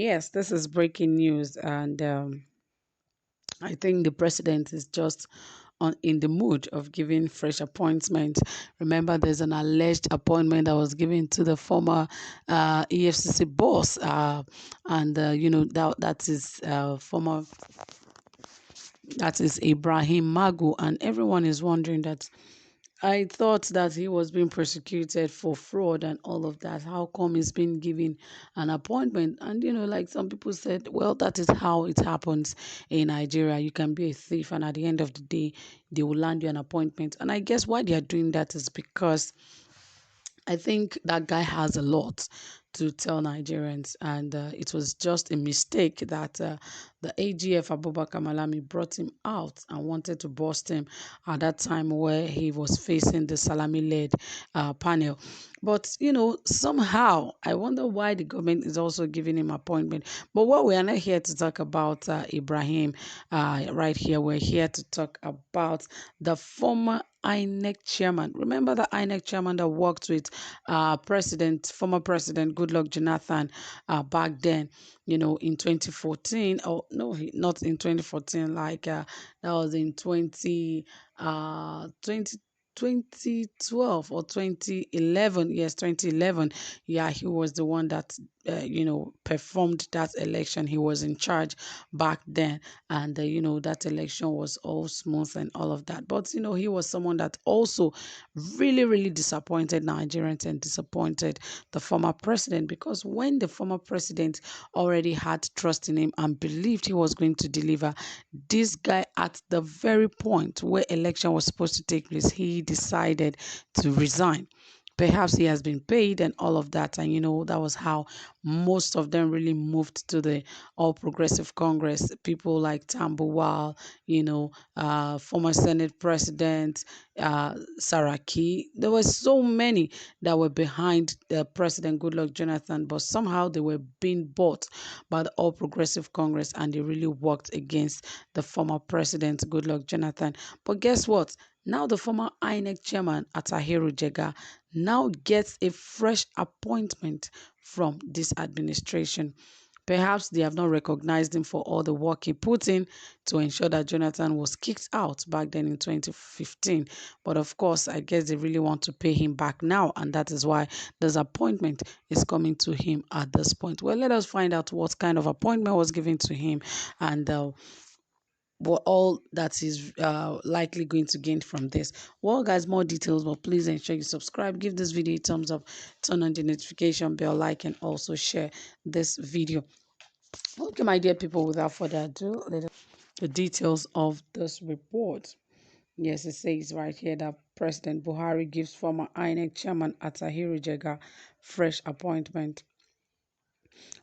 Yes, this is breaking news, and I think the president is just in the mood of giving fresh appointment. Remember, there's an alleged appointment that was given to the former EFCC boss, and that is former that is Ibrahim Magu, and everyone is wondering that. I thought that he was being prosecuted for fraud and all of that. How come he's been given an appointment? And like some people said, well, that is how it happens in Nigeria. You can be a thief, and at the end of the day, they will land you an appointment. And I guess why they are doing that is because I think that guy has a lot to tell Nigerians, and it was just a mistake that the AGF Abubakar Malami brought him out and wanted to bust him at that time where he was facing the Salami-led panel. But somehow I wonder why the government is also giving him appointment. But what we are not here to talk about Ibrahim right here. We're here to talk about the former INEC chairman. Remember the INEC chairman that worked with former President Goodluck Jonathan back then, in 2014. Oh, no, not in 2014, that was in 2012 or 2011. Yes, 2011. Yeah, he was the one that performed that election. He was in charge back then, and that election was all smooth and all of that. But he was someone that also really, really disappointed Nigerians and disappointed the former president, because when the former president already had trust in him and believed he was going to deliver, this guy, at the very point where election was supposed to take place, he decided to resign. Perhaps he has been paid and all of that, and that was how most of them really moved to the All Progressive Congress. People like Tambuwal, former Senate President Saraki. There were so many that were behind President Goodluck Jonathan, but somehow they were being bought by the All Progressive Congress, and they really worked against the former president Goodluck Jonathan. But guess what? Now the former INEC chairman Attahiru Jega now gets a fresh appointment from this administration. Perhaps they have not recognized him for all the work he put in to ensure that Jonathan was kicked out back then in 2015. But of course, I guess they really want to pay him back now, and that is why this appointment is coming to him at this point. Well, let us find out what kind of appointment was given to him, and what all that is likely going to gain from this. Well, guys, more details, but please ensure you subscribe, give this video a thumbs up, turn on the notification bell, like, and also share this video. Okay, my dear people, without further ado, the details of this report. Yes, it says right here that President Buhari gives former INEC chairman Attahiru Jega fresh appointment.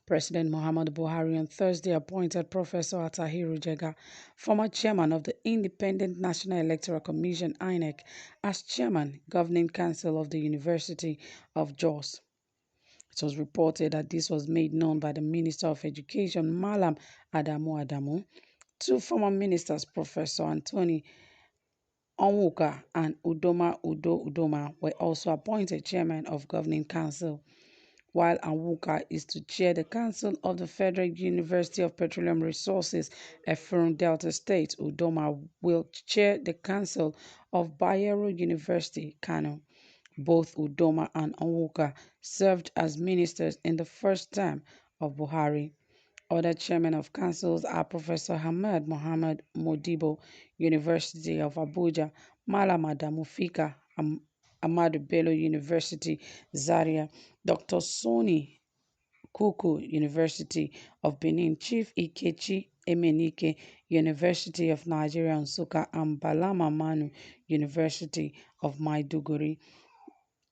President Muhammadu Buhari on Thursday appointed Professor Attahiru Jega, former chairman of the Independent National Electoral Commission (INEC), as chairman, Governing Council of the University of Jos. It was reported that this was made known by the Minister of Education, Malam Adamu. Two former ministers, Professor Anthony Onwuka and Udoma, were also appointed chairman of Governing Council, while Anwuka is to chair the Council of the Federal University of Petroleum Resources, Efurun Delta State. Udoma will chair the Council of Bayero University, Kano. Both Udoma and Onwuka served as ministers in the first term of Buhari. Other chairmen of councils are Professor Ahmed Mohammed Modibo, University of Abuja, Malam Adamu Fika, Ahmadu Bello University, Zaria, Dr. Soni Kuku, University of Benin, Chief Ikechi Emenike, University of Nigeria, Nsukka, and Balama Manu, University of Maiduguri.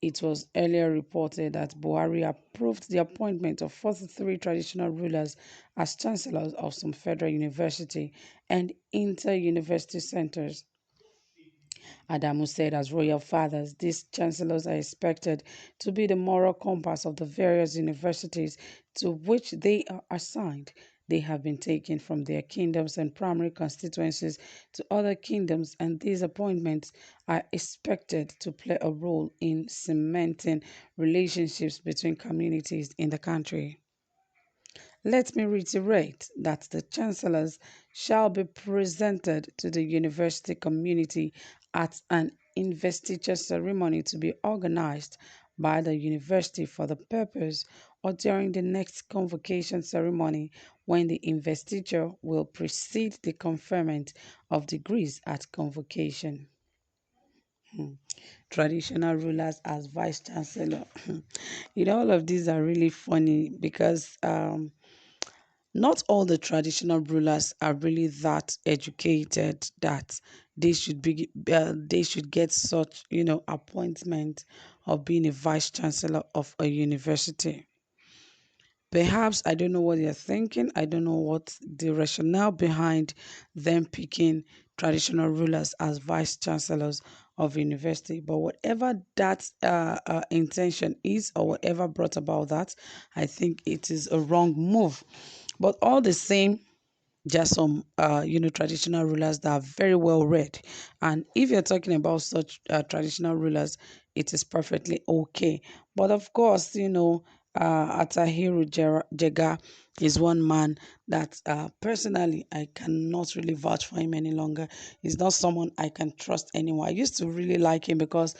It was earlier reported that Buhari approved the appointment of 43 traditional rulers as chancellors of some federal university and inter-university centers. Adamu said, as royal fathers, these chancellors are expected to be the moral compass of the various universities to which they are assigned. They have been taken from their kingdoms and primary constituencies to other kingdoms, and these appointments are expected to play a role in cementing relationships between communities in the country. Let me reiterate that the chancellors shall be presented to the university community at an investiture ceremony to be organized by the university for the purpose or during the next convocation ceremony when the investiture will precede the conferment of degrees at convocation. Traditional rulers as vice chancellor. All of these are really funny because not all the traditional rulers are really that educated that they should get such appointment of being a vice chancellor of a university. Perhaps I don't know what they're thinking. I don't know what the rationale behind them picking traditional rulers as vice chancellors of university. But whatever that intention is, or whatever brought about that, I think it is a wrong move. But all the same, just some traditional rulers that are very well read, and if you're talking about such traditional rulers, it is perfectly okay. But of course, Attahiru Jega is one man that personally I cannot really vouch for him any longer. He's not someone I can trust anymore. I used to really like him because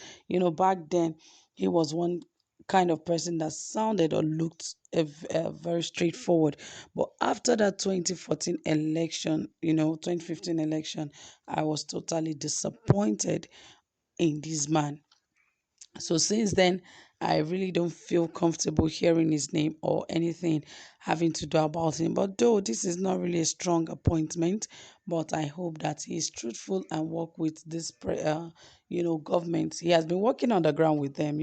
back then he was one kind of person that sounded or looked very straightforward. But after that 2014 election, 2015 election, I was totally disappointed in this man. So since then, I really don't feel comfortable hearing his name or anything having to do about him. But though this is not really a strong appointment, but I hope that he is truthful and work with this, government. He has been working on the ground with them.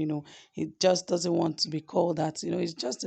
He just doesn't want to be called that. He's just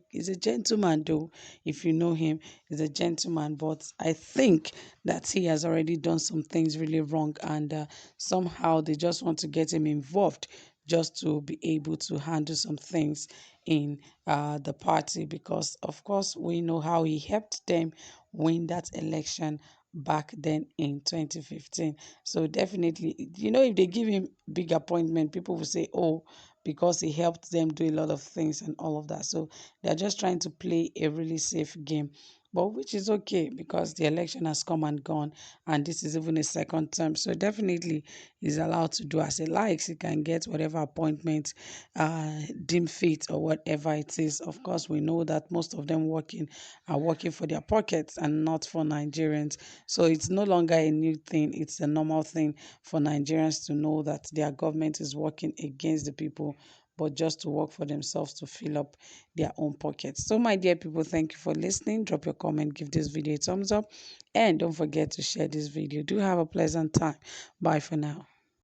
he's a gentleman though. If you know him, he's a gentleman. But I think that he has already done some things really wrong, and somehow they just want to get him involved just to be able to handle some things in the party, because of course we know how he helped them win that election back then in 2015. So definitely, if they give him big appointment, people will say, oh, because he helped them do a lot of things and all of that. So they're just trying to play a really safe game, but which is okay because the election has come and gone, and this is even a second term. So definitely he's allowed to do as he likes. He can get whatever appointment deem fit or whatever it is. Of course, we know that most of them are working for their pockets and not for Nigerians. So it's no longer a new thing. It's a normal thing for Nigerians to know that their government is working against the people, but just to work for themselves to fill up their own pockets. So, my dear people, thank you for listening. Drop your comment, give this video a thumbs up, and don't forget to share this video. Do have a pleasant time. Bye for now.